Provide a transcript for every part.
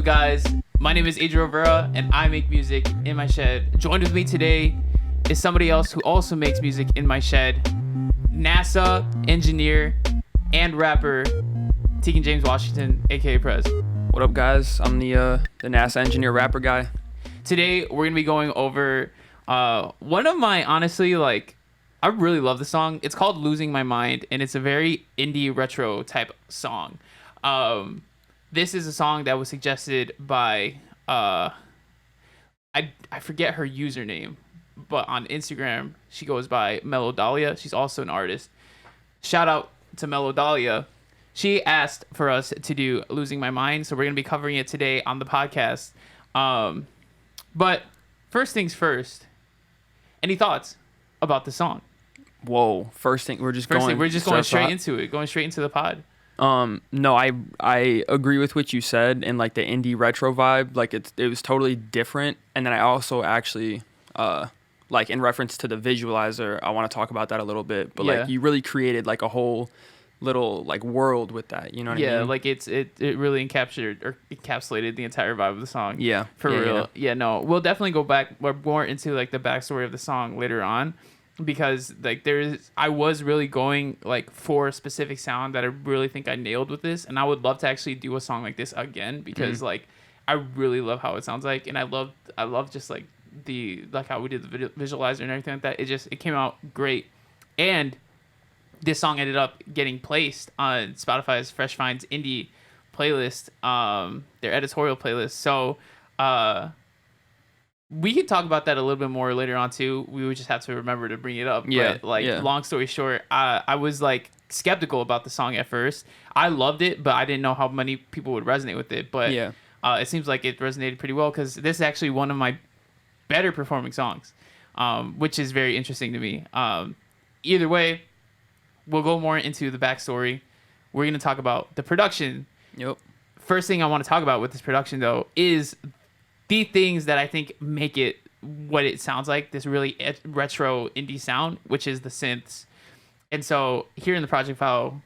up, guys? My name is Adriel Rivera, and I make music in my shed. Joined with me today is somebody else who also makes music in my shed. NASA engineer and rapper Tegan James Washington, aka Pres. What up, guys? I'm the NASA engineer rapper guy. Today we're gonna be going over one of my, honestly, like, I really love the song. It's called "Losing My Mind," and it's a very indie retro type song. This is a song that was suggested by I forget her username, but on Instagram she goes by Melodalia. She's also an artist. Shout out to Melodalia. She asked for us to do "Losing My Mind," so we're gonna be covering it today on the podcast. But first things first. Any thoughts about the song? Whoa! We're just going straight into it. Going straight into the pod. No, I agree with what you said, and like the indie retro vibe, like it was totally different. And then I also actually like in reference to the visualizer, I want to talk about that a little bit. But like you really created like a whole little like world with that, you know what I mean? Yeah, like it really encapsulated the entire vibe of the song. Yeah. For real. Yeah, no. We'll definitely go back more into like the backstory of the song later on, because like I was really going like for a specific sound that I really think I nailed with this, and I would love to actually do a song like this again, because like I really love how it sounds like, and I love just like the like how we did the visualizer and everything like that. It came out great. And this song ended up getting placed on Spotify's Fresh Finds Indie playlist, their editorial playlist. So we could talk about that a little bit more later on too. We would just have to remember to bring it up. Yeah. But long story short, I was like skeptical about the song at first. I loved it, but I didn't know how many people would resonate with it. But it seems like it resonated pretty well, because this is actually one of my better performing songs, which is very interesting to me. Either way, we'll go more into the backstory. We're going to talk about the production. Yep. First thing I want to talk about with this production, though, is the things that I think make it what it sounds like, this really retro indie sound, which is the synths. And so here in the project file...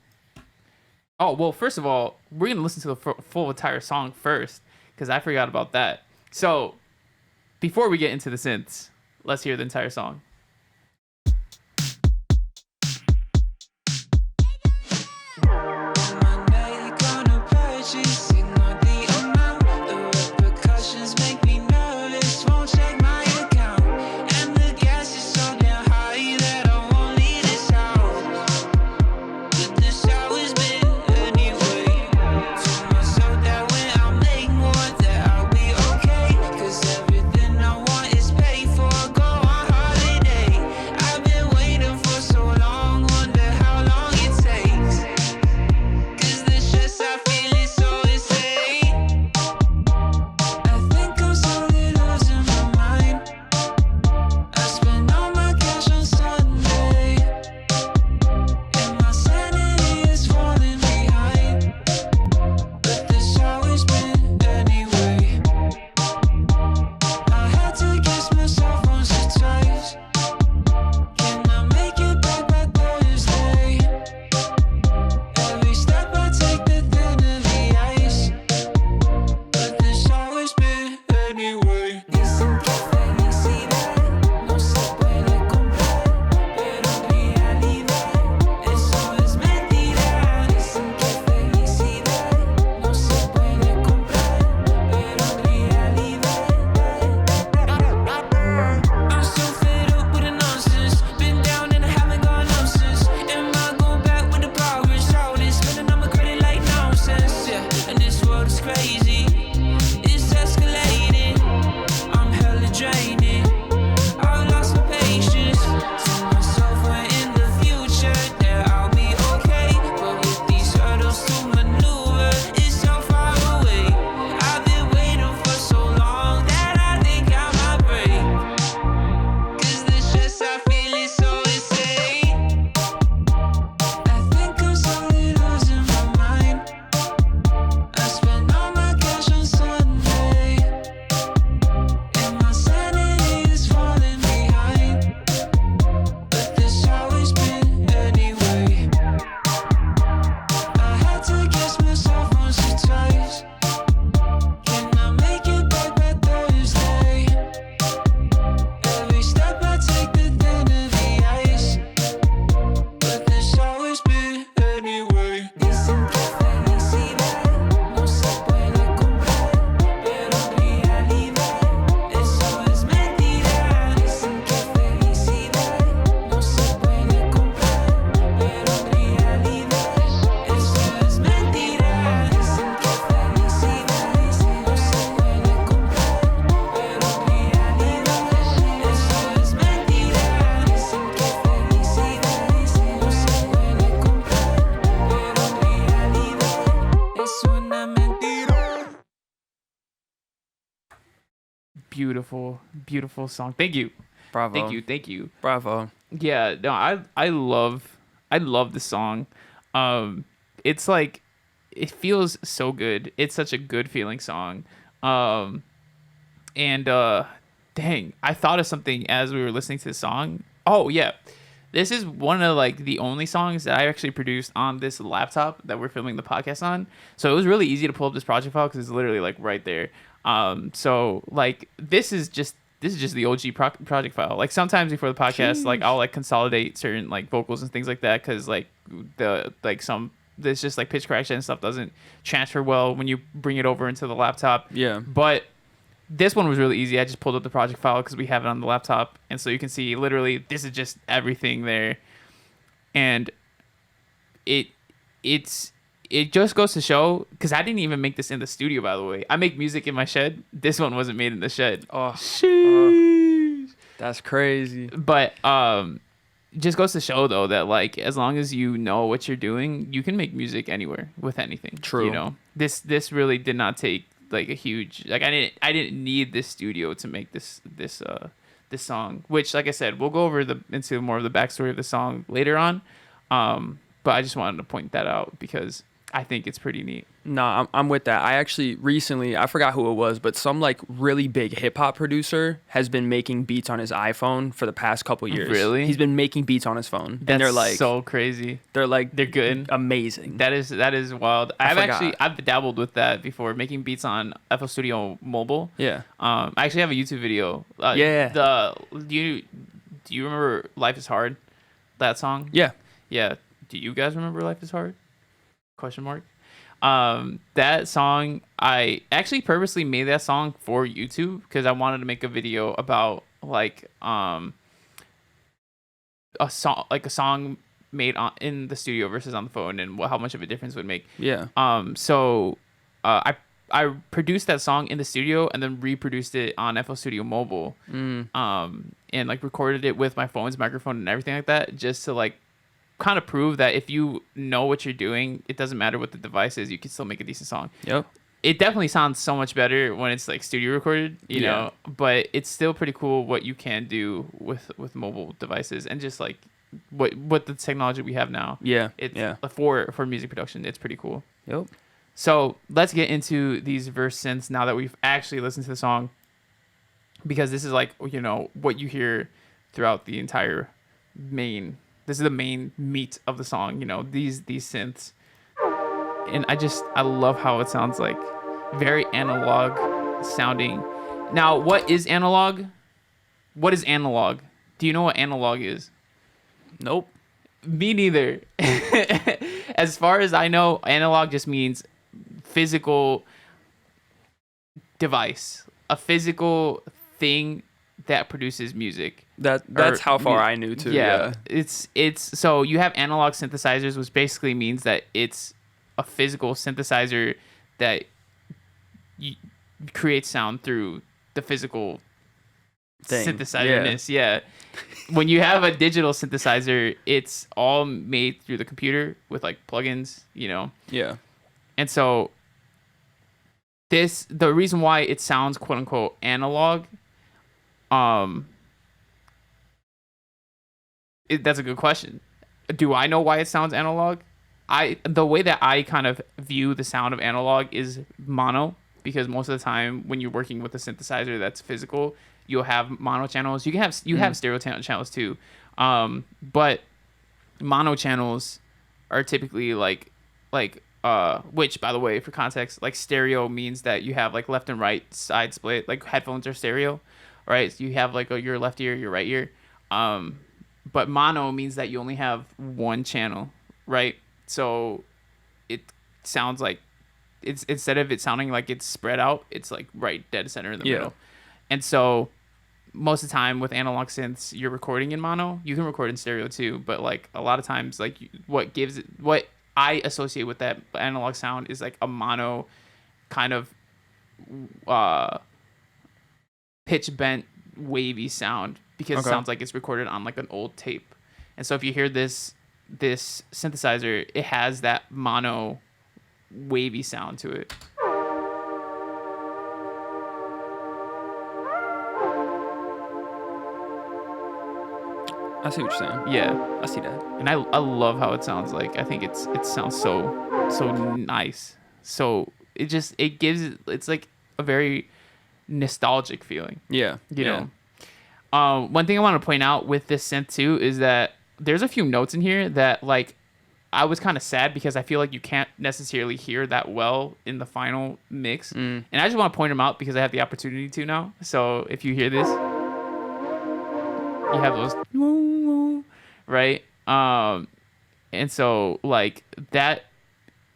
Oh, well, first of all, we're going to listen to the full entire song first, because I forgot about that. So before we get into the synths, let's hear the entire song. beautiful, beautiful song. Thank you. Bravo. Thank you. Bravo. Yeah, no, I love the song. It's like it feels so good. It's such a good feeling song. Um and dang, I thought of something as we were listening to the song. Oh yeah. This is one of like the only songs that I actually produced on this laptop that we're filming the podcast on. So it was really easy to pull up this project file because it's literally like right there. So like this is just the OG project file. Like sometimes before the podcast, like I'll like consolidate certain like vocals and things like that because like the like some there's just like pitch correction and stuff doesn't transfer well when you bring it over into the laptop. Yeah. But this one was really easy. I just pulled up the project file because we have it on the laptop, and so you can see literally this is just everything there, and it's it just goes to show because I didn't even make this in the studio. By the way, I make music in my shed. This one wasn't made in the shed. Oh, Sheesh. that's crazy. But it just goes to show though that like as long as you know what you're doing, you can make music anywhere with anything. True. You know, this really did not take like a huge like I didn't need this studio to make this song, which like I said we'll go over into more of the backstory of the song later on, but I just wanted to point that out because I think it's pretty neat. No, I'm with that. I actually recently, I forgot who it was, but some like really big hip hop producer has been making beats on his iPhone for the past couple years. Really? He's been making beats on his phone. That's And they're like so crazy. they're good. Amazing. That is wild. I've dabbled with that before, making beats on FL Studio Mobile. Yeah. I actually have a YouTube video. Yeah. Do you remember Life is Hard? That song? Yeah. Yeah. Do you guys remember Life is Hard? Question mark. That song, I actually purposely made that song for YouTube because I wanted to make a video about like a song made in the studio versus on the phone and how much of a difference would make. Yeah. So I produced that song in the studio and then reproduced it on FL Studio Mobile. And like recorded it with my phone's microphone and everything like that, just to like kind of prove that if you know what you're doing, it doesn't matter what the device is, you can still make a decent song. Yep. It definitely sounds so much better when it's like studio recorded, you know, but it's still pretty cool what you can do with mobile devices and just like what the technology we have now. Yeah. It's Yeah. for music production, it's pretty cool. Yep. So let's get into these verse synths now that we've actually listened to the song, because this is like, you know, what you hear throughout the entire this is the main meat of the song, you know, these synths. And I love how it sounds like very analog sounding. Now, what is analog? What is analog? Do you know what analog is? Nope. Me neither. As far as I know, analog just means physical device, a physical thing that produces music. That's how far I knew too. Yeah. It's so you have analog synthesizers, which basically means that it's a physical synthesizer that creates sound through the physical synthesizerness. Yeah. When you have a digital synthesizer, it's all made through the computer with like plugins, you know. Yeah. And so the reason why it sounds quote unquote analog, that's a good question. Do I know why it sounds analog? The way that I kind of view the sound of analog is mono, because most of the time when you're working with a synthesizer that's physical, you'll have mono channels. You have stereo channels too, but mono channels are typically like which, by the way, for context, like stereo means that you have like left and right side split. Like headphones are stereo, right? So you have like your left ear, your right ear. But mono means that you only have one channel, right? So it sounds like it's, instead of it sounding like it's spread out, it's like right dead center in the middle. And so most of the time with analog synths, you're recording in mono. You can record in stereo too, but like a lot of times, like what I associate with that analog sound is like a mono kind of pitch bent wavy sound, because it sounds like it's recorded on like an old tape. And so if you hear this synthesizer, it has that mono wavy sound to it. I see what you're saying. Yeah, I see that. and I love how it sounds. Like I think it sounds so nice. So it gives it's like a very nostalgic feeling. Yeah. You yeah. know. One thing I want to point out with this synth too is that there's a few notes in here that like I was kind of sad because I feel like you can't necessarily hear that well in the final mix. And I just want to point them out because I have the opportunity to now. So if you hear this, you have those, right? And so like that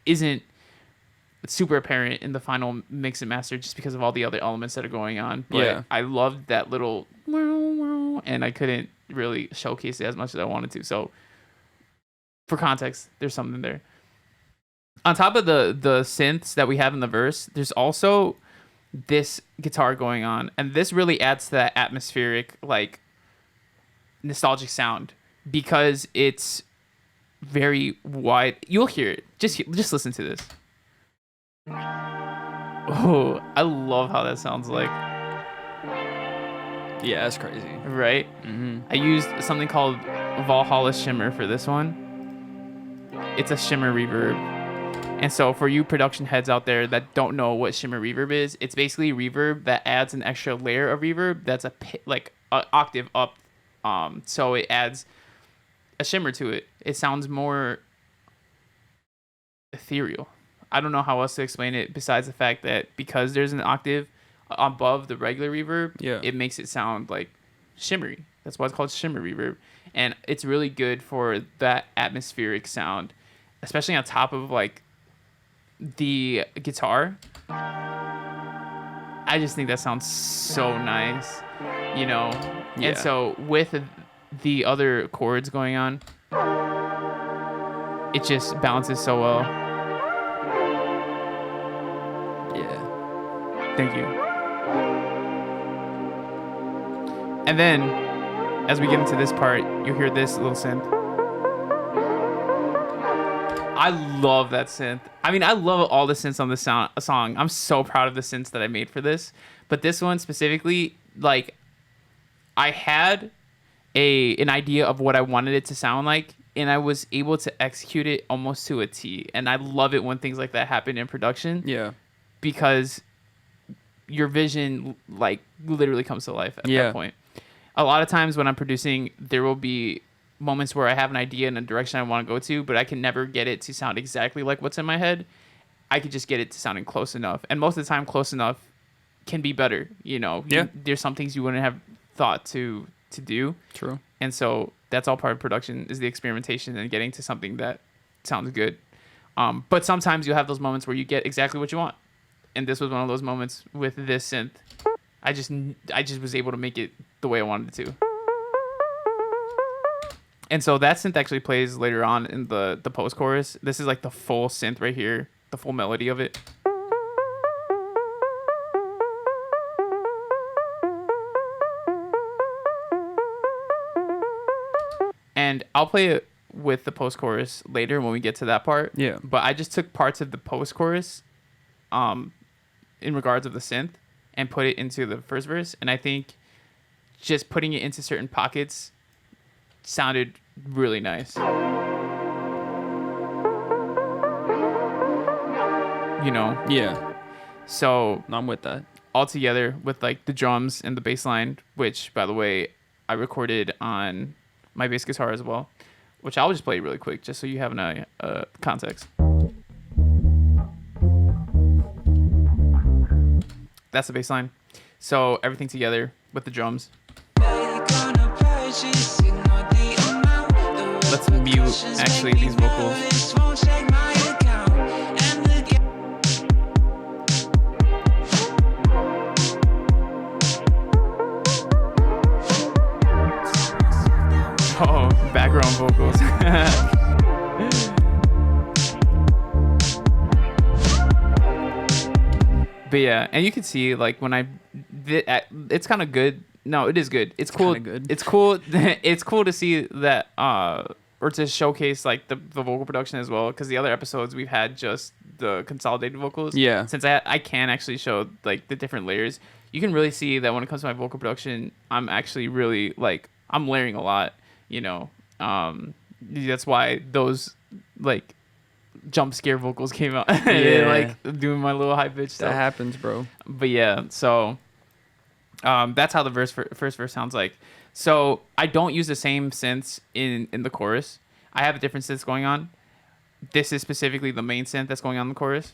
isn't super apparent in the final mix and master just because of all the other elements that are going on. But Yeah. I loved that little, and I couldn't really showcase it as much as I wanted to. So for context, there's something there. On top of the synths that we have in the verse, there's also this guitar going on, and this really adds to that atmospheric, like nostalgic sound because it's very wide. You'll hear it. Just listen to this. Oh, I love how that sounds like. Yeah, that's crazy. Right? I used something called Valhalla Shimmer for this one. It's a shimmer reverb. And so for you production heads out there that don't know what shimmer reverb is, it's basically reverb that adds an extra layer of reverb that's a octave up. So it adds a shimmer to it. It sounds more ethereal. I don't know how else to explain it besides the fact that because there's an octave above the regular reverb, it makes it sound like shimmery. That's why it's called shimmer reverb. And it's really good for that atmospheric sound, especially on top of like the guitar. I just think that sounds so nice, you know? Yeah. And so with the other chords going on, it just balances so well. Yeah. Thank you. And then, as we get into this part, you'll hear this little synth. I love that synth. I mean, I love all the synths on this song. I'm so proud of the synths that I made for this. But this one specifically, like, I had an idea of what I wanted it to sound like, and I was able to execute it almost to a T. And I love it when things like that happen in production. Yeah. Because your vision, like, literally comes to life at that point. A lot of times when I'm producing, there will be moments where I have an idea in a direction I want to go to, but I can never get it to sound exactly like what's in my head. I could just get it to sounding close enough. And most of the time, close enough can be better. You know, there's some things you wouldn't have thought to do. True. And so that's all part of production is the experimentation and getting to something that sounds good. But sometimes you'll have those moments where you get exactly what you want. And this was one of those moments with this synth. I just was able to make it the way I wanted it to. And so that synth actually plays later on in the post-chorus. This is like the full synth right here, the full melody of it. And I'll play it with the post-chorus later when we get to that part. Yeah. But I just took parts of the post-chorus in regards of the synth and put it into the first verse. And I think just putting it into certain pockets sounded really nice. You know? Yeah. So I'm with that. All together with like the drums and the bass line, which by the way, I recorded on my bass guitar as well, which I'll just play really quick just so you have an context. That's the bass line. So everything together with the drums. Let's mute actually these vocals. Oh, background vocals. But yeah, and you can see like when it's kind of good. No, it is good. It's cool. Good. It's cool. It's cool to see that or to showcase like the vocal production as well, because the other episodes we've had just the consolidated vocals. Yeah. Since I can actually show like the different layers, you can really see that when it comes to my vocal production, I'm actually really like I'm layering a lot. That's why those like jump scare vocals came out. Yeah. Like doing my little high pitch stuff. That happens, bro. But yeah, so that's how the first verse sounds like. So I don't use the same synths in the chorus. I have a different synths going on. This is specifically the main synth that's going on in the chorus.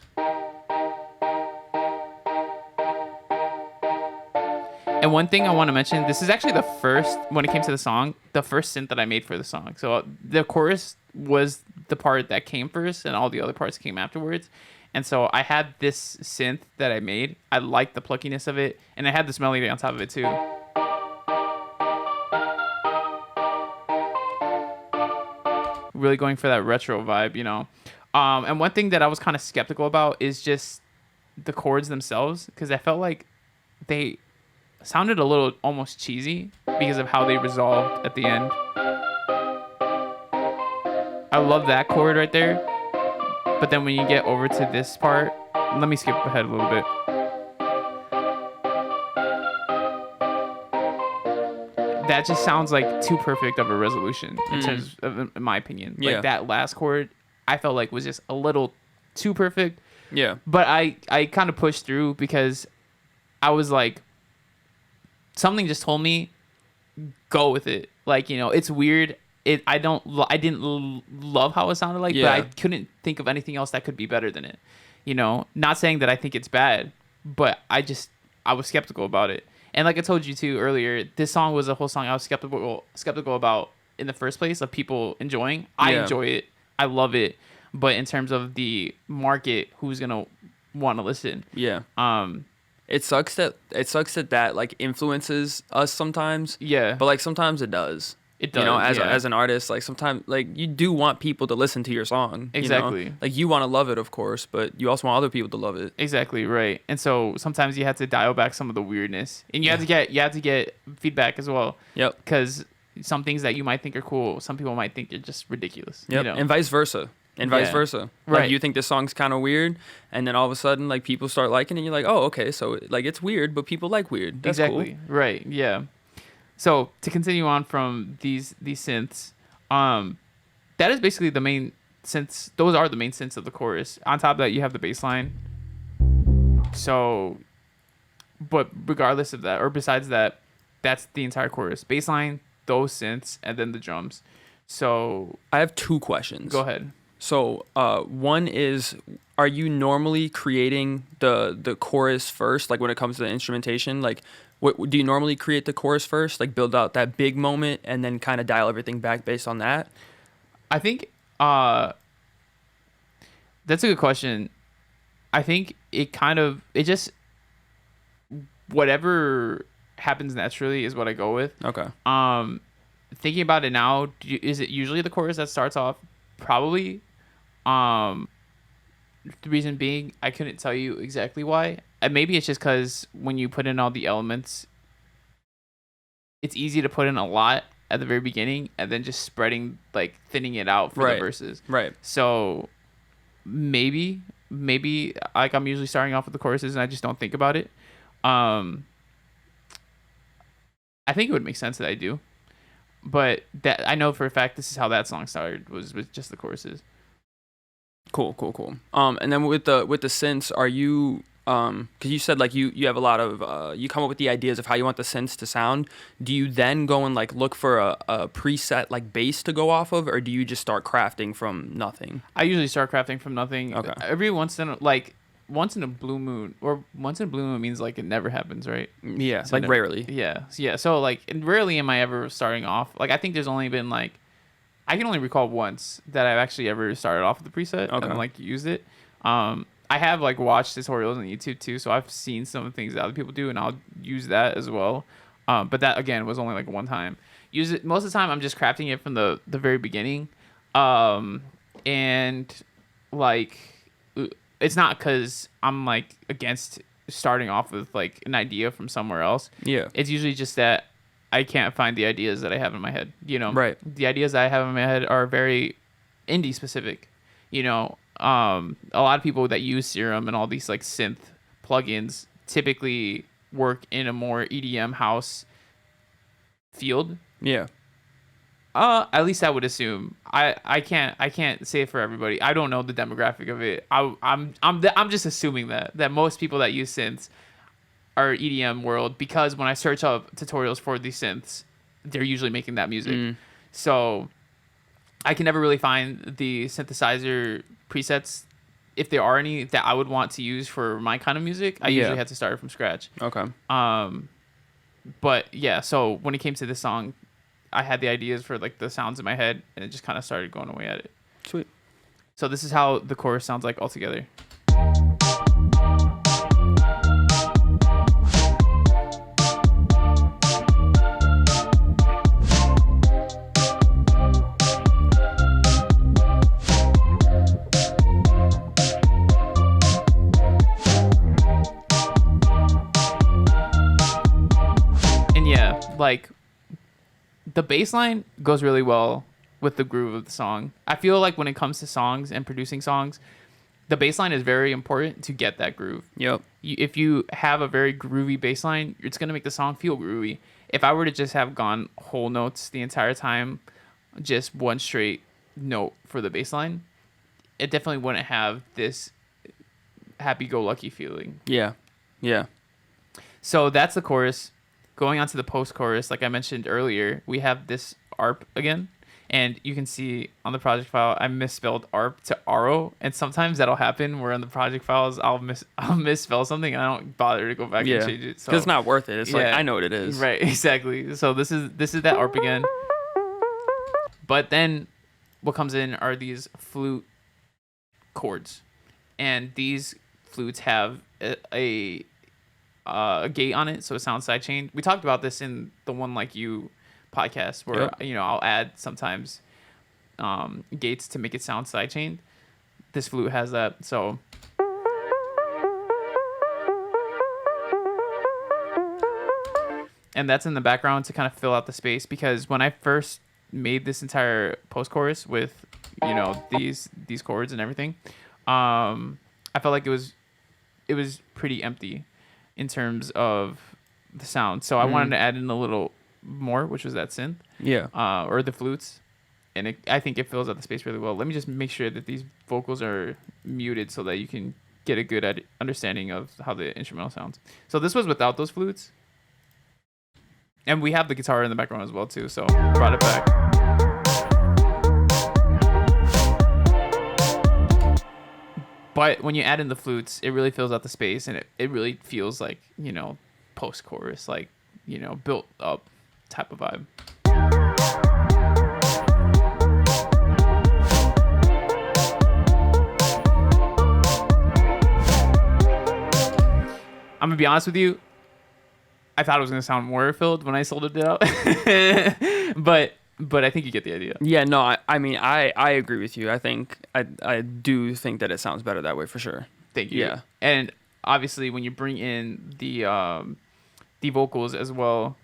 And one thing I want to mention, this is actually the first, when it came to the song, the first synth that I made for the song. So the chorus was the part that came first and all the other parts came afterwards. And so I had this synth that I made. I liked the pluckiness of it. And I had this melody on top of it too. Really going for that retro vibe, And one thing that I was kind of skeptical about is just the chords themselves. Because I felt like they sounded a little almost cheesy because of how they resolved at the end. I love that chord right there. But then when you get over to this part, let me skip ahead a little bit. That just sounds like too perfect of a resolution in terms of, in my opinion. Yeah. Like that last chord, I felt like was just a little too perfect. Yeah. But I kind of pushed through because I was like, something just told me, go with it. Like, it's weird. I didn't love how it sounded like, but I couldn't think of anything else that could be better than it. Not saying that I think it's bad, but I was skeptical about it. And like I told you too earlier, this song was a whole song I was skeptical about in the first place of people enjoying. I enjoy it. I love it. But in terms of the market, who's going to want to listen? Yeah. It sucks that like influences us sometimes. Yeah. But like sometimes it does. It does. As an artist, like sometimes like you do want people to listen to your song. Exactly. Like you want to love it, of course, but you also want other people to love it. Exactly, right. And so sometimes you have to dial back some of the weirdness. And you have to get feedback as well. Yep. Because some things that you might think are cool, some people might think are just ridiculous. Yep. And vice versa. Like, right. you think this song's kind of weird, and then all of a sudden, like, people start liking it, and you're like, oh, okay, so, like, it's weird, but people like weird. That's exactly. Cool. Right, yeah. So, to continue on from these synths, that is basically the main synths. Those are the main synths of the chorus. On top of that, you have the bass line. So, but regardless of that, or besides that, that's the entire chorus. Bass line, those synths, and then the drums. So, I have two questions. Go ahead. So, one is, are you normally creating the chorus first, like when it comes to the instrumentation? Like, what do you normally create the chorus first, like build out that big moment, and then kind of dial everything back based on that? I think that's a good question. I think it just whatever happens naturally is what I go with. Okay. Thinking about it now, is it usually the chorus that starts off? Probably. The reason being, I couldn't tell you exactly why. And maybe it's just because when you put in all the elements, it's easy to put in a lot at the very beginning and then just thinning it out for the verses. Right. So maybe like I'm usually starting off with the choruses and I just don't think about it. I think it would make sense that I do. But that I know for a fact this is how that song started, was with just the choruses. Cool. And then with the synths, are you because you said like you have a lot of you come up with the ideas of how you want the synths to sound. Do you then go and like look for a preset like bass to go off of, or do you just start crafting from nothing? I usually start crafting from nothing. Okay. Every once in a blue moon, or once in a blue moon means like it never happens, right? Yeah, So like rarely. Yeah. So like, and rarely am I ever starting off. Like I think there's only been like, I can only recall once that I've actually ever started off with the preset and like used it. I have like watched tutorials on YouTube too, so I've seen some of the things that other people do, and I'll use that as well. But that again was only like one time. Use it most of the time. I'm just crafting it from the very beginning, and like it's not because I'm like against starting off with like an idea from somewhere else. Yeah, it's usually just that I can't find the ideas that I have in my head. Right. The ideas that I have in my head are very indie specific. A lot of people that use Serum and all these like synth plugins typically work in a more EDM house field. Yeah. At least I would assume. I can't say it for everybody. I don't know the demographic of it. I'm just assuming that most people that use synths are EDM world, because when I search up tutorials for these synths, they're usually making that music. So I can never really find the synthesizer presets, if there are any, that I would want to use for my kind of music. I usually have to start from scratch. Okay. But yeah, so when it came to this song, I had the ideas for like the sounds in my head, and it just kind of started going away at it. Sweet. So this is how the chorus sounds like altogether. And yeah, like the bass line goes really well with the groove of the song. I feel like when it comes to songs and producing songs, the bass line is very important to get that groove. Yep. If you have a very groovy bass line, it's going to make the song feel groovy. If I were to just have gone whole notes the entire time, just one straight note for the bass line, it definitely wouldn't have this happy-go-lucky feeling. Yeah. Yeah. So that's the chorus. Going on to the post-chorus, like I mentioned earlier, we have this ARP again. And you can see on the project file, I misspelled ARP to RO. And sometimes that'll happen where on the project files, I'll misspell something and I don't bother to go back and change it. So it's not worth it. It's like, I know what it is. Right, exactly. So this is that ARP again. But then what comes in are these flute chords. And these flutes have a gate on it, so it sounds sidechained. We talked about this in the One Like You podcast, where I'll add sometimes gates to make it sound sidechained. This flute has that, so and that's in the background to kind of fill out the space, because when I first made this entire post chorus with these chords and everything, I felt like it was pretty empty in terms of the sound. So I wanted to add in a little more, which was that synth. Yeah. Or the flutes. And I think it fills out the space really well. Let me just make sure that these vocals are muted so that you can get a good understanding of how the instrumental sounds. So this was without those flutes. And we have the guitar in the background as well too, so brought it back. But when you add in the flutes, it really fills out the space, and it really feels like, post-chorus, like, built up type of vibe. I'm going to be honest with you. I thought it was going to sound more filled when I sold it out. But I think you get the idea. Yeah, no, I mean, I agree with you. I think, I do think that it sounds better that way for sure. Thank you. Yeah. And obviously when you bring in the vocals as well.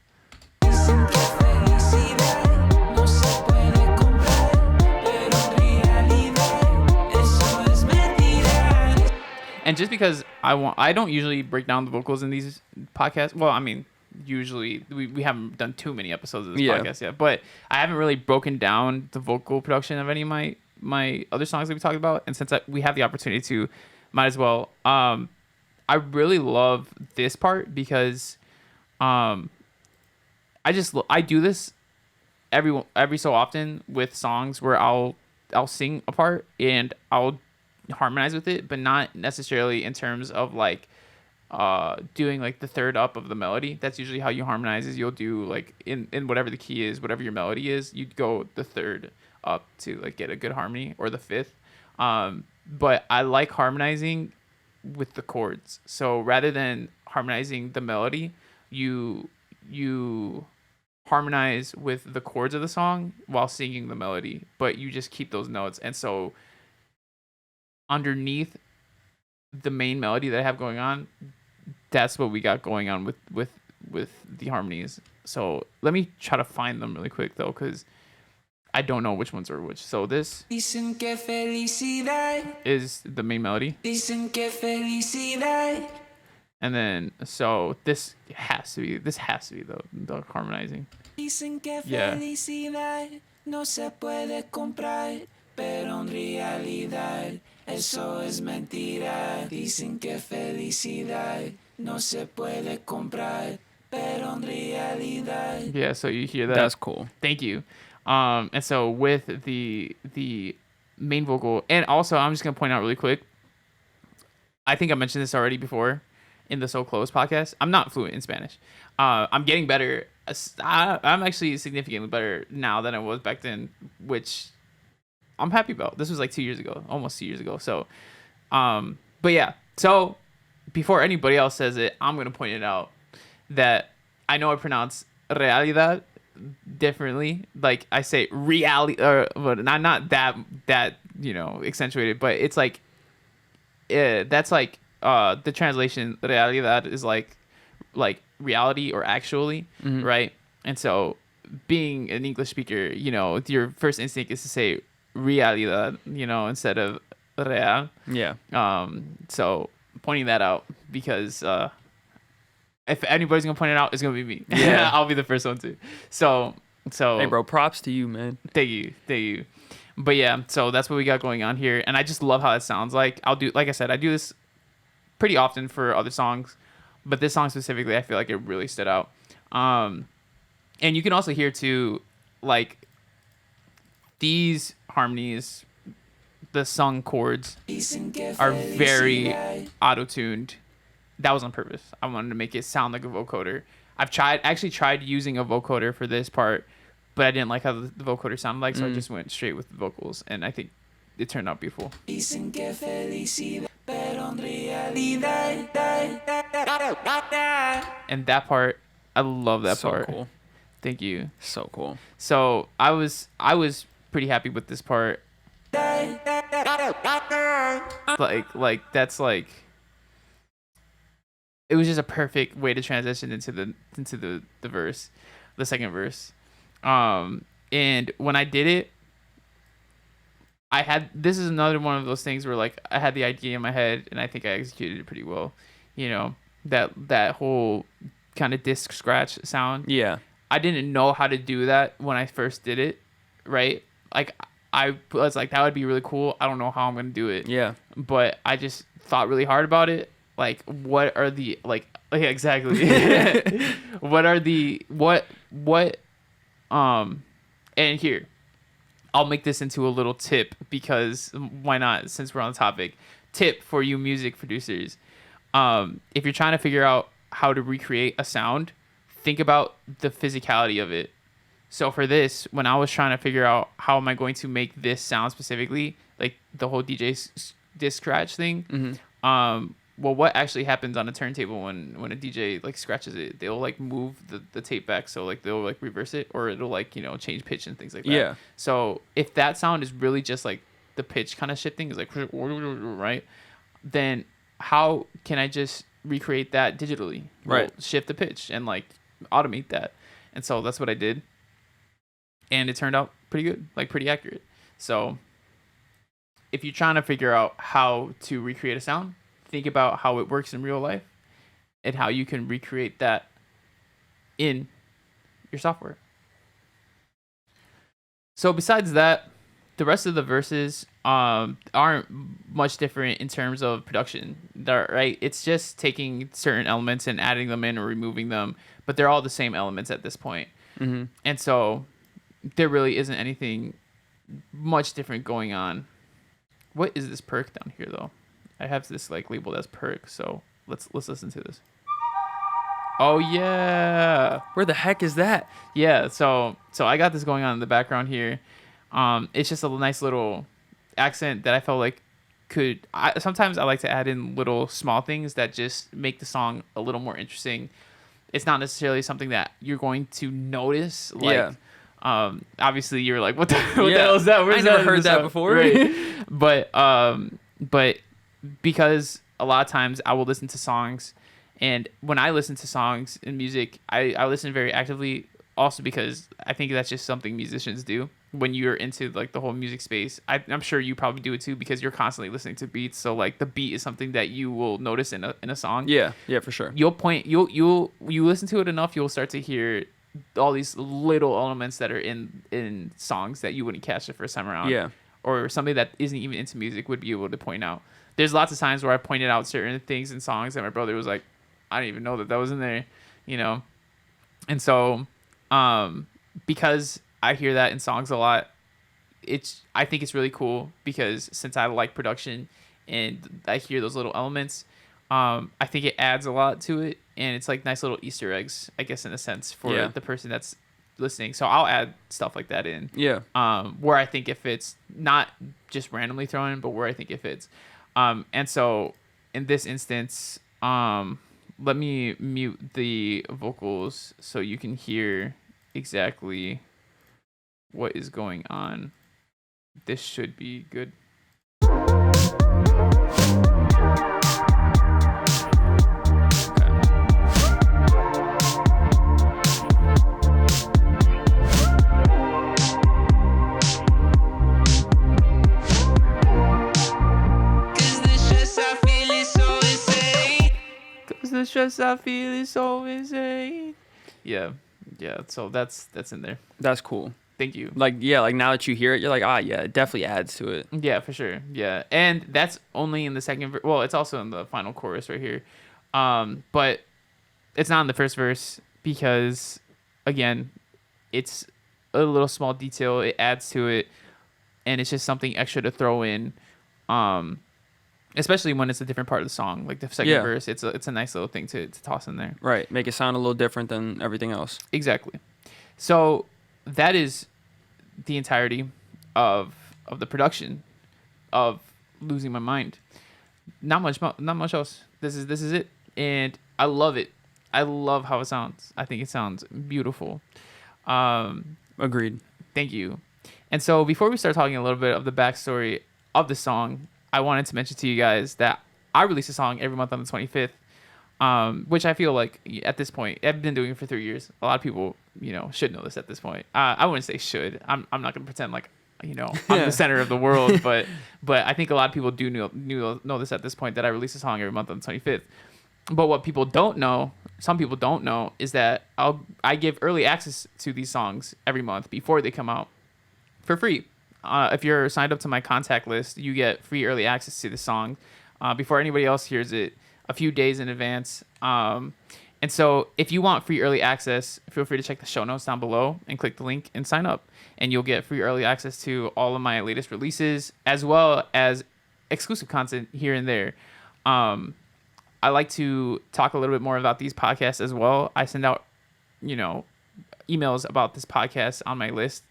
And just because I don't usually break down the vocals in these podcasts. Well, I mean, usually we haven't done too many episodes of this podcast yet, but I haven't really broken down the vocal production of any of my other songs that we talked about. And since we have the opportunity to, might as well. I really love this part because I do this every so often with songs where I'll sing a part and I'll harmonize with it, but not necessarily in terms of like doing like the third up of the melody. That's usually how you harmonize, is you'll do like in whatever the key is, whatever your melody is, you'd go the third up to like get a good harmony, or the fifth. But I like harmonizing with the chords. So rather than harmonizing the melody, you harmonize with the chords of the song while singing the melody, but you just keep those notes. And so underneath the main melody that I have going on, that's what we got going on with the harmonies. So let me try to find them really quick though, because I don't know which ones are which. So this is the main melody. And then so this has to be the harmonizing. Yeah. no se puede comprar, pero en realidad eso es mentira. Dicen que felicidad no se puede comprar, pero en realidad. Yeah, so you hear that. That's cool. Thank you. And so with the main vocal, and also I'm just gonna point out really quick. I think I mentioned this already before in the So Close podcast. I'm not fluent in Spanish. I'm getting better. I'm actually significantly better now than I was back then, which I'm happy about. This was like 2 years ago, almost 2 years ago. So, but yeah. So before anybody else says it, I'm gonna point it out that I know I pronounce realidad differently. Like I say reality, or but not that accentuated, but it's like that's like the translation realidad is like reality or actually, right? And so being an English speaker, your first instinct is to say realidad, instead of real. Yeah. So pointing that out because if anybody's gonna point it out, it's gonna be me. Yeah. I'll be the first one to. So Hey, bro, props to you, man. Thank you. But yeah, so that's what we got going on here, and I just love how it sounds. Like like I said, I do this pretty often for other songs, but this song specifically, I feel like it really stood out. And you can also hear too, like these harmonies, the sung chords are very auto-tuned. That was on purpose. I wanted to make it sound like a vocoder. I've actually tried using a vocoder for this part, but I didn't like how the vocoder sounded like, so I just went straight with the vocals, and I think it turned out beautiful. And that part, I love that part. Cool. Thank you. So cool. So I was pretty happy with this part. Like that's like, it was just a perfect way to transition into the verse, the second verse. And when I did it, this is another one of those things where like I had the idea in my head and I think I executed it pretty well. That whole kind of disc scratch sound. Yeah. I didn't know how to do that when I first did it, right? Like I was like, that would be really cool. I don't know how I'm gonna do it. Yeah. But I just thought really hard about it. Like, what are the yeah, exactly. And here, I'll make this into a little tip because why not? Since we're on the topic, tip for you music producers: if you're trying to figure out how to recreate a sound, think about the physicality of it. So for this, when I was trying to figure out how am I going to make this sound specifically, like the whole DJ disc scratch thing, well, what actually happens on a turntable when a DJ like scratches it? They'll like move the tape back, so like they'll like reverse it, or it'll like change pitch and things like that. Yeah. So if that sound is really just like the pitch kind of shifting is like right, then how can I just recreate that digitally? Right. Well, shift the pitch and like automate that, and so that's what I did, and it turned out pretty good, like pretty accurate. So if you're trying to figure out how to recreate a sound, think about how it works in real life and how you can recreate that in your software. So besides that, the rest of the verses aren't much different in terms of production, right? It's just taking certain elements and adding them in or removing them, but they're all the same elements at this point. Mm-hmm. And so there really isn't anything much different going on. What is this perk down here though? I have this like labeled as perk, so let's listen to this. Oh yeah. Where the heck is that? Yeah, so I got this going on in the background here. It's just a nice little accent that I felt like sometimes I like to add in little small things that just make the song a little more interesting. It's not necessarily something that you're going to notice. Like, Yeah. Obviously you're like, what the hell is that? I never heard that before. Right. But because a lot of times I will listen to songs, and when I listen to songs in music, I listen very actively, also because I think that's just something musicians do when you're into like the whole music space. I'm sure you probably do it too because you're constantly listening to beats. So like the beat is something that you will notice in a song. Yeah, for sure. You listen to it enough, you'll start to hear all these little elements that are in songs that you wouldn't catch the first time around. Yeah. Or somebody that isn't even into music would be able to point out. There's lots of times where I pointed out certain things in songs that my brother was like, I didn't even know that was in there, you know? And so, because I hear that in songs a lot, I think it's really cool because since I like production and I hear those little elements, I think it adds a lot to it. And it's like nice little Easter eggs, I guess, in a sense, for the person that's listening. So I'll add stuff like that in. Yeah. Where I think it fits, not just randomly thrown in, but where I think it fits. And so in this instance, let me mute the vocals so you can hear exactly what is going on. This should be good. The stress I feel is so insane. Yeah. So that's in there. That's cool. Thank you. Like, yeah, like now that you hear it, you're like, yeah, it definitely adds to it. Yeah, for sure. Yeah, and that's only in the second verse. Well, it's also in the final chorus right here, but it's not in the first verse because, again, it's a little small detail. It adds to it, and it's just something extra to throw in. Especially when it's a different part of the song, like the second verse, it's a nice little thing to toss in there. Right, make it sound a little different than everything else. Exactly. So that is the entirety of the production of Losing My Mind. Not much else. This is it, and I love it. I love how it sounds. I think it sounds beautiful. Agreed. Thank you. And so before we start talking a little bit of the backstory of the song, I wanted to mention to you guys that I release a song every month on the 25th, which I feel like at this point, I've been doing it for 3 years. A lot of people, should know this at this point. I wouldn't say should. I'm not going to pretend like, I'm the center of the world, but I think a lot of people do know this at this point, that I release a song every month on the 25th. But what people don't know, some people don't know, is that I give early access to these songs every month before they come out for free. If you're signed up to my contact list, you get free early access to the song before anybody else hears it a few days in advance. And so if you want free early access, feel free to check the show notes down below and click the link and sign up. And you'll get free early access to all of my latest releases, as well as exclusive content here and there. I like to talk a little bit more about these podcasts as well. I send out, emails about this podcast on my list,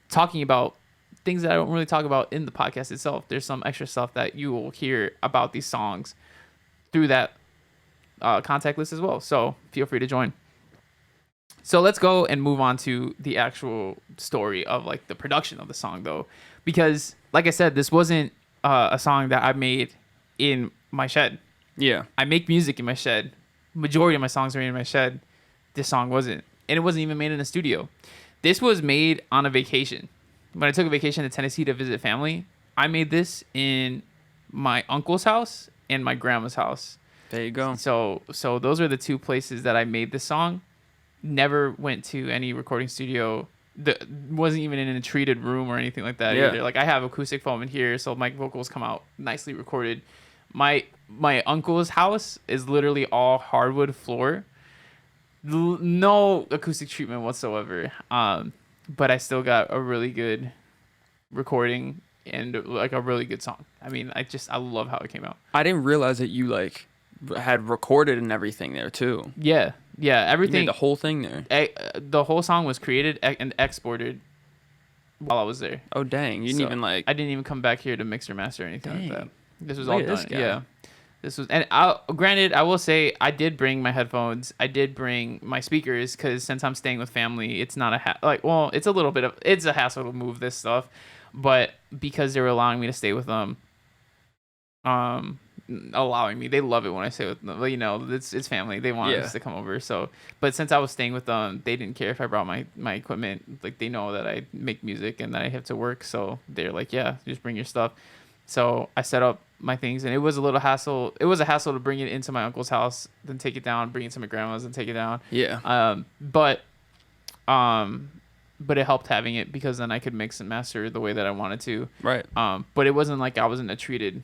talking about things that I don't really talk about in the podcast itself. There's some extra stuff that you will hear about these songs through that contact list as well. So feel free to join. So let's go and move on to the actual story of like the production of the song, though, because like I said, this wasn't a song that I made in my shed. Yeah. I make music in my shed. Majority of my songs are in my shed. This song wasn't. And it wasn't even made in a studio. This was made on a vacation. When I took a vacation to Tennessee to visit family, I made this in my uncle's house and my grandma's house. There you go. So those are the two places that I made this song. Never went to any recording studio. Wasn't even in a treated room or anything like that either. Like I have acoustic foam in here, so my vocals come out nicely recorded. My uncle's house is literally all hardwood floor. No acoustic treatment whatsoever. But I still got a really good recording and like a really good song. I mean, I love how it came out. I didn't realize that you like had recorded and everything there too. Yeah, everything. You made the whole thing there. The whole song was created and exported while I was there. Oh dang! You didn't even like. I didn't even come back here to mix or master or anything like that. This was all done. Yeah. This was, and granted, I will say I did bring my headphones. I did bring my speakers because since I'm staying with family, it's not it's a little bit of, it's a hassle to move this stuff, but because they were allowing me to stay with them, allowing me, they love it when I stay with them. It's family. They want us to come over. So, but since I was staying with them, they didn't care if I brought my equipment. Like they know that I make music and that I have to work, so they're like, yeah, just bring your stuff. So I set up my things, and it was a little hassle. It was a hassle to bring it into my uncle's house, then take it down, bring it to my grandma's, and take it down. Yeah. But But it helped having it because then I could mix and master the way that I wanted to. Right. But it wasn't like I was in a treated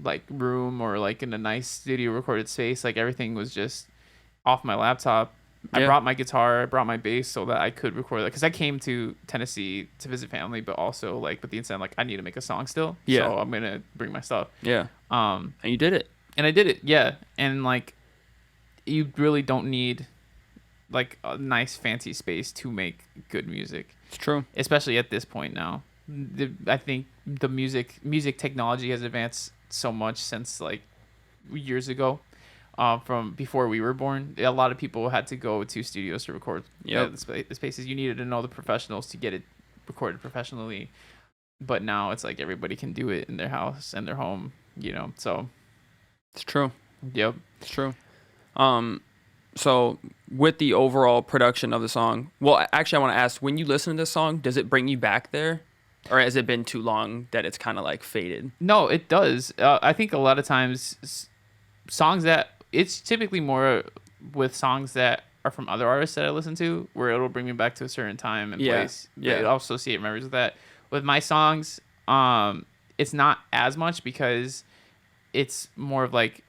like room or like in a nice studio recorded space. Like everything was just off my laptop. I brought my guitar, I brought my bass so that I could record that because I came to Tennessee to visit family, but also like with the intent like I need to make a song still. Yeah. So I'm gonna bring my stuff. Yeah. And you did it. And I did it. Yeah. And like you really don't need like a nice fancy space to make good music. It's true. Especially at this point now. I think the music technology has advanced so much since like years ago. From before we were born, a lot of people had to go to studios to record the spaces. You needed to know the professionals to get it recorded professionally. But now it's like everybody can do it in their house and their home, you know. So it's true. Yep, it's true. So with the overall production of the song, well, actually, I want to ask: when you listen to this song, does it bring you back there, or has it been too long that it's kind of like faded? No, it does. I think a lot of times songs that it's typically more with songs that are from other artists that I listen to, where it'll bring me back to a certain time and place. Yeah, I'll associate memories with that. With my songs, it's not as much because it's more of like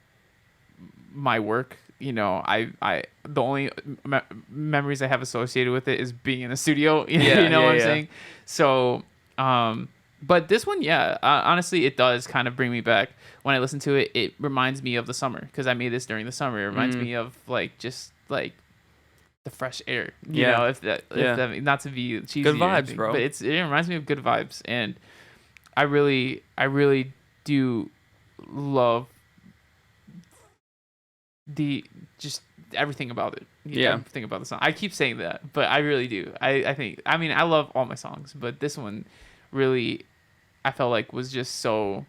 my work. You know, I the only memories I have associated with it is being in the studio. You know what I'm saying? So, but this one, honestly, it does kind of bring me back. When I listen to it, it reminds me of the summer because I made this during the summer. It reminds me of like just like the fresh air. You know, if that not to be cheesy. Good vibes, bro. But it reminds me of good vibes, and I really do love just everything about it. Everything about the song. I keep saying that, but I really do. I mean, I love all my songs, but this one really, I felt like was just so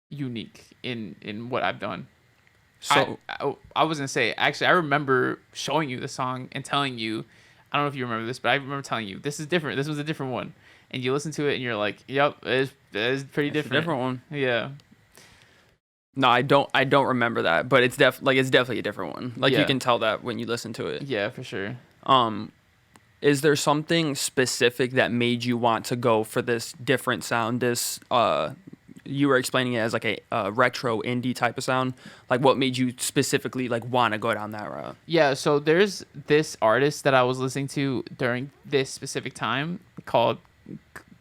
unique in what I've done. So I was gonna say, actually, I remember showing you the song and telling you, I don't know if you remember this, but I remember telling you this is different. This was a different one, and you listen to it and you're like, yep, it's pretty different. A different one. Yeah. No, I don't remember that, but it's definitely a different one. Like you can tell that when you listen to it. Yeah, for sure. Is there something specific that made you want to go for this different sound? This you were explaining it as like a retro indie type of sound. Like what made you specifically like want to go down that route? Yeah, so there's this artist that I was listening to during this specific time called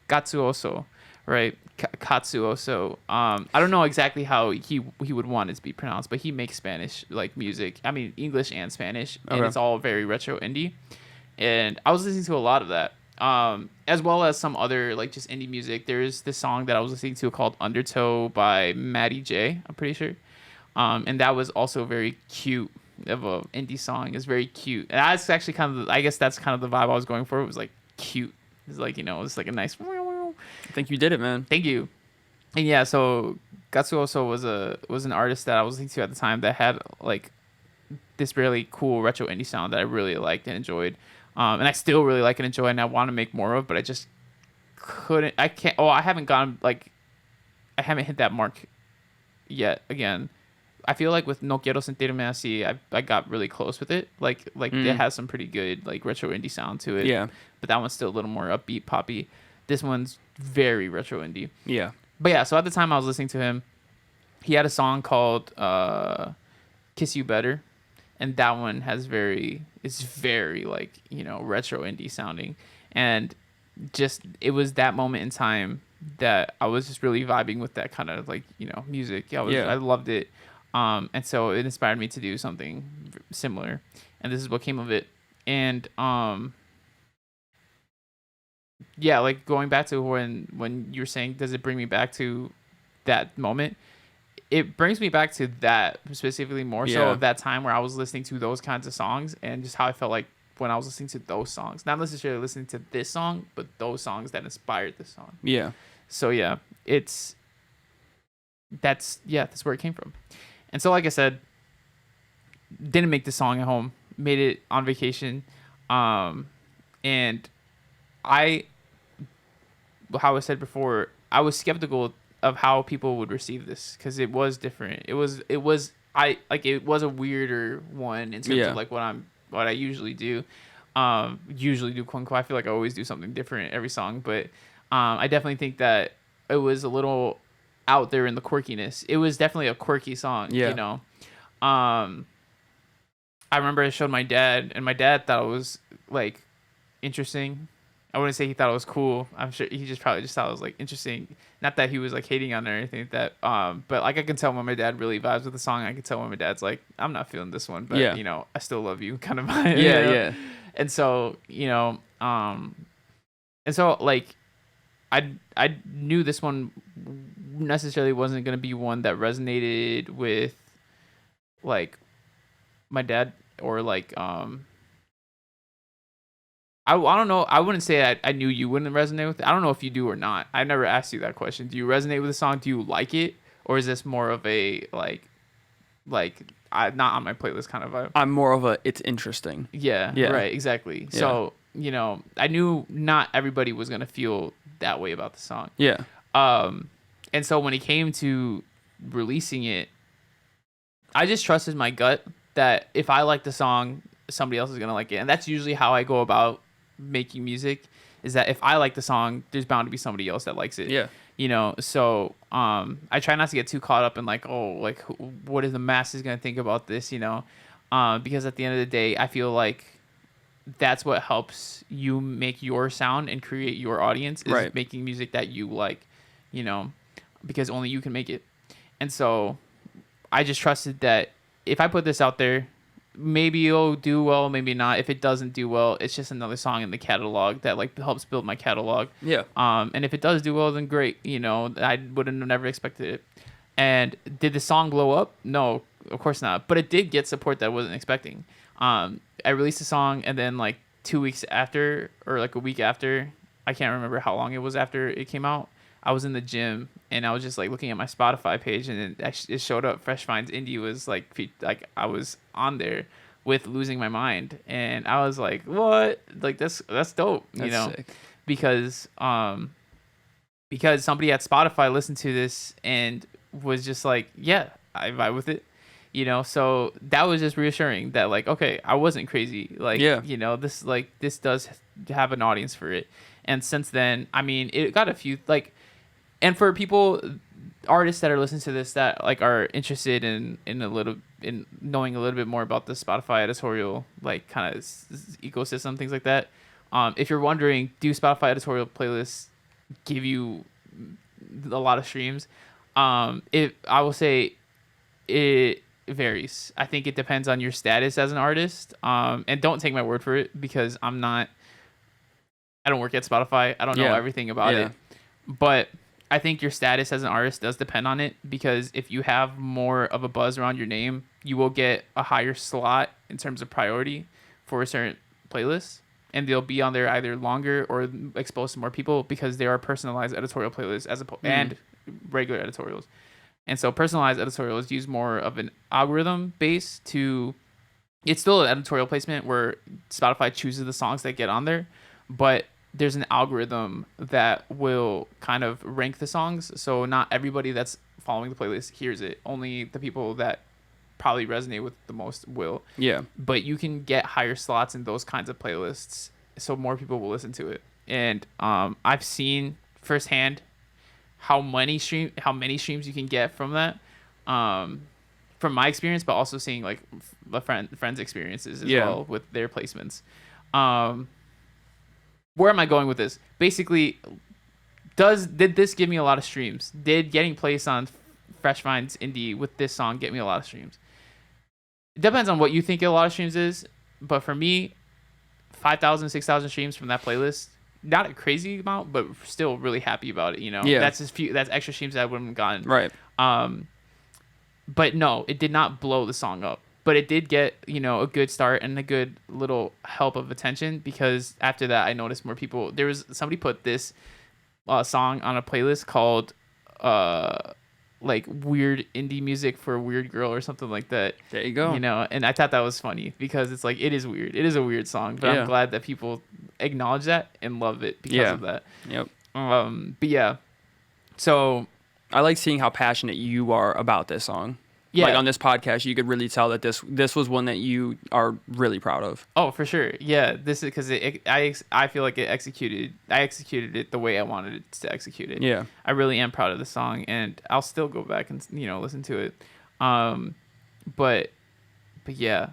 Katsuoso, right? Katsuoso. I don't know exactly how he would want it to be pronounced, but he makes Spanish like music. I mean English and Spanish, and it's all very retro indie. And I was listening to a lot of that. As well as some other like just indie music. There's this song that I was listening to called Undertow by Maddie J, I'm pretty sure. And that was also very cute of a indie song. It's very cute. And that's actually I guess that's kind of the vibe I was going for. It was like cute. It's like, you know, it's like a nice. I think you did it, man. Thank you. And yeah, so Katsuoso was an artist that I was listening to at the time that had like this really cool retro indie sound that I really liked and enjoyed. And I still really like and enjoy, and I want to make more of, but I just couldn't. I can't. Oh, I haven't hit that mark yet. Again, I feel like with No Quiero Sentirme Así, I got really close with it. Like it has some pretty good like retro indie sound to it. Yeah. But that one's still a little more upbeat, poppy. This one's very retro indie. Yeah. But yeah, so at the time I was listening to him, he had a song called "Kiss You Better." And that one it's very like, you know, retro indie sounding. And just, it was that moment in time that I was just really vibing with that kind of like, you know, music. I loved it. And so it inspired me to do something similar. And this is what came of it. And yeah, like going back to when you were saying, does it bring me back to that moment? It brings me back to that specifically more so of that time where I was listening to those kinds of songs and just how I felt like when I was listening to those songs. Not necessarily listening to this song, but those songs that inspired this song. Yeah. So yeah, that's where it came from. And so like I said, didn't make the song at home, made it on vacation. And how I said before, I was skeptical of how people would receive this because it was different. It was a weirder one in terms of like what I usually do, Usually do quote unquote. I feel like I always do something different every song, but I definitely think that it was a little out there in the quirkiness. It was definitely a quirky song, Yeah. you know. I remember I showed my dad, and my dad thought it was like interesting. I wouldn't say he thought it was cool. I'm sure he just probably just thought it was like interesting. Not that he was like hating on it or anything like that. But like I can tell when my dad really vibes with the song. I can tell when my dad's like, I'm not feeling this one, but Yeah. you know, I still love you, kind of vibe. Yeah, you know? yeah. And so, you know, and so like I knew this one necessarily wasn't gonna be one that resonated with like my dad or like I don't know. I wouldn't say I knew you wouldn't resonate with it. I don't know if you do or not. I never asked you that question. Do you resonate with the song? Do you like it? Or is this more of a like not on my playlist kind of vibe? I'm more of a it's interesting. Yeah, Yeah. right, exactly. Yeah. So, you know, I knew not everybody was going to feel that way about the song. Yeah. And so when it came to releasing it, I just trusted my gut that if I like the song, somebody else is going to like it. And that's usually how I go about making music, is that if I like the song, there's bound to be somebody else that likes it. Yeah. You know, so I try not to get too caught up in like, oh, like what is the masses going to think about this, you know? Because at the end of the day, I feel like that's what helps you make your sound and create your audience, is Right. making music that you like, you know, because only you can make it. And so I just trusted that if I put this out there, maybe it'll do well, maybe not. If it doesn't do well, it's just another song in the catalog that like helps build my catalog. Yeah. And if it does do well, then great. You know, I wouldn't have never expected it. And did the song blow up? No, of course not. But it did get support that I wasn't expecting. I released the song, and then like 2 weeks after, or like a week after, I can't remember how long it was after it came out, I was in the gym, and I was just like looking at my Spotify page, and it showed up. Fresh Finds Indie was like I was on there with Losing My Mind, and I was like, what? Like that's dope, you That's know? sick. Because somebody at Spotify listened to this and was just like, yeah, I vibe with it. You know, so that was just reassuring that like, okay, I wasn't crazy. Like, Yeah. you know, this does have an audience for it. And since then, I mean, it got a few like, and for people, artists that are listening to this that like are interested in knowing a little bit more about the Spotify editorial like kind of ecosystem, things like that. If you're wondering, do Spotify editorial playlists give you a lot of streams? I will say it varies. I think it depends on your status as an artist. And don't take my word for it, because I don't work at Spotify. I don't know Yeah. everything about Yeah. it. But I think your status as an artist does depend on it, because if you have more of a buzz around your name, you will get a higher slot in terms of priority for a certain playlist, and they'll be on there either longer or exposed to more people, because they are personalized editorial playlists and regular editorials. And so personalized editorials use more of an algorithm base to, it's still an editorial placement where Spotify chooses the songs that get on there, but there's an algorithm that will kind of rank the songs. So not everybody that's following the playlist hears it. Only the people that probably resonate with the most will. Yeah. But you can get higher slots in those kinds of playlists, so more people will listen to it. And I've seen firsthand how many streams you can get from that, from my experience, but also seeing like friends' experiences as well with their placements. Where am I going with this? Basically, did this give me a lot of streams? Did getting placed on Fresh Finds Indie with this song get me a lot of streams? It depends on what you think a lot of streams is, but for me, 5,000, 6,000 streams from that playlist, not a crazy amount, but still really happy about it. You know, Yeah. that's extra streams that I wouldn't have gotten. Right. But no, it did not blow the song up. But it did get, you know, a good start and a good little help of attention, because after that, I noticed more people. There was somebody put this song on a playlist called like weird indie music for a weird girl or something like that. There you go. You know, and I thought that was funny, because it's like, it is weird. It is a weird song, but Yeah. I'm glad that people acknowledge that and love it because of that. Yep. But yeah, so I like seeing how passionate you are about this song. Yeah. Like on this podcast, you could really tell that this was one that you are really proud of. Oh, for sure. Yeah, this is because I feel like I executed it the way I wanted it to execute it. Yeah. I really am proud of the song, and I'll still go back and listen to it. But yeah,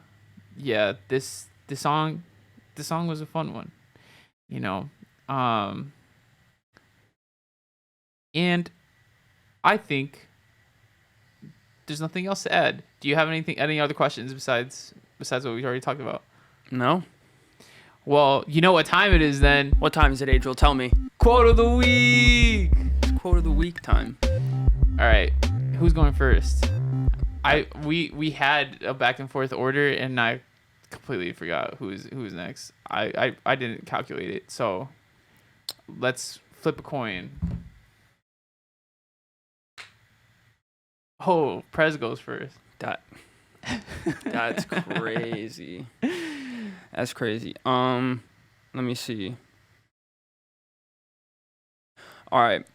this song was a fun one, and I think there's nothing else to add. Do you have any other questions besides what we already talked about? No. Well, you know what time it is then. What time is it, Adriel? Tell me. Quote of the week. Quote of the week time. All right, who's going first? We had a back and forth order, and I completely forgot who's next. I didn't calculate it, so let's flip a coin. Oh, Pres goes first. That's crazy. That's crazy. Let me see. All right.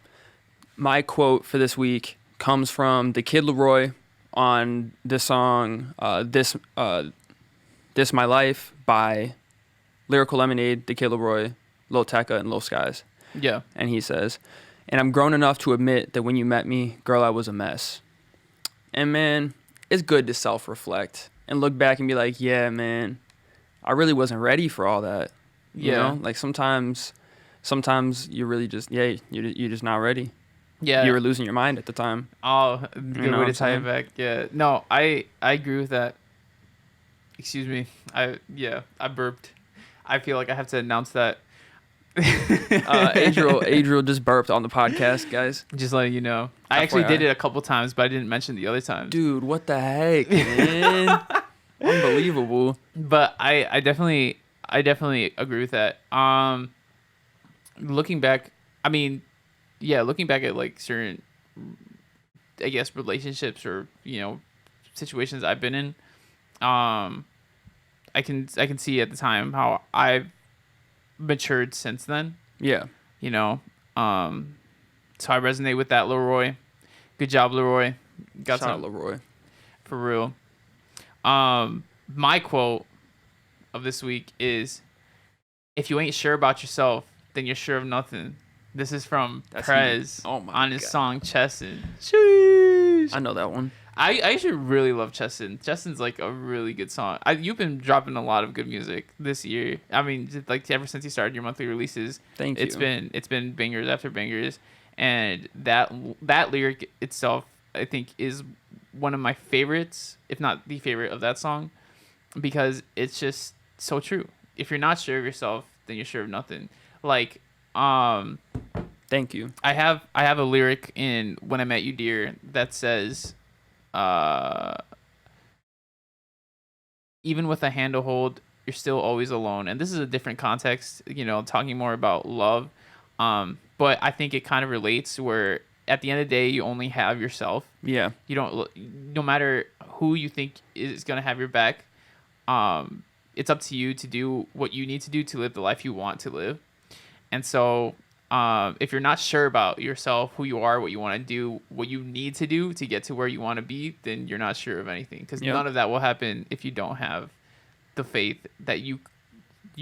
My quote for this week comes from the Kid Leroy on this song, This My Life by Lyrical Lemonade, the Kid Leroy, Lil Tecca, and Lil Skies. Yeah. And he says, "And I'm grown enough to admit that when you met me, girl, I was a mess." And man, it's good to self-reflect and look back and be like, yeah, man, I really wasn't ready for all that. You know? Like sometimes you really just, you're just not ready. Yeah. You were losing your mind at the time. Oh, good way to tie it back. Yeah. No, I agree with that. Excuse me. I burped. I feel like I have to announce that. Adriel just burped on the podcast, guys. Just letting you know. I actually did it a couple times, but I didn't mention the other times. Dude, what the heck, man? Unbelievable. But I definitely agree with that. Looking back at like certain, I guess, relationships or situations I've been in, I can see at the time how I've matured since then. Yeah. So I resonate with that, Leroy. Good job, Leroy. Shout out Leroy. For real. My quote of this week is, "If you ain't sure about yourself, then you're sure of nothing." This is from Pres on his song Chessin. Sheesh. I know that one. I actually really love Chessin. Chessin's like a really good song. You've been dropping a lot of good music this year. I mean, like ever since you started your monthly releases. Thank you. It's been bangers after bangers, and that lyric itself, I think, is one of my favorites, if not the favorite of that song, because it's just so true. If you're not sure of yourself, then you're sure of nothing. Like, thank you. I have a lyric in When I Met You, Dear, that says, even with a hand to hold, you're still always alone. And this is a different context, talking more about love. But I think it kind of relates where at the end of the day, you only have yourself. Yeah. You don't, no matter who you think is going to have your back, it's up to you to do what you need to do to live the life you want to live. And so, if you're not sure about yourself, who you are, what you want to do, what you need to do to get to where you want to be, then you're not sure of anything. Because none of that will happen if you don't have the faith that you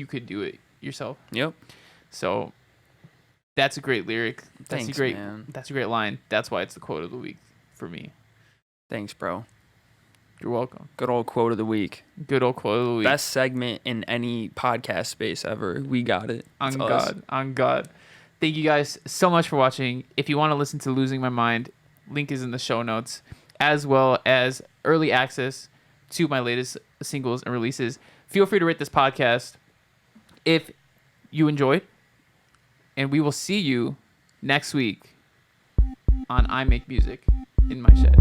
could do it yourself. Yep. So that's a great lyric. That's Thanks, man. That's a great line. That's why it's the quote of the week for me. Thanks, bro. You're welcome. Good old quote of the week. Good old quote of the week. Best segment in any podcast space ever. We got it. On God. Thank you guys so much for watching. If you want to listen to Losing My Mind, link is in the show notes, as well as early access to my latest singles and releases. Feel free to rate this podcast if you enjoyed, and we will see you next week on I Make Music in My Shed.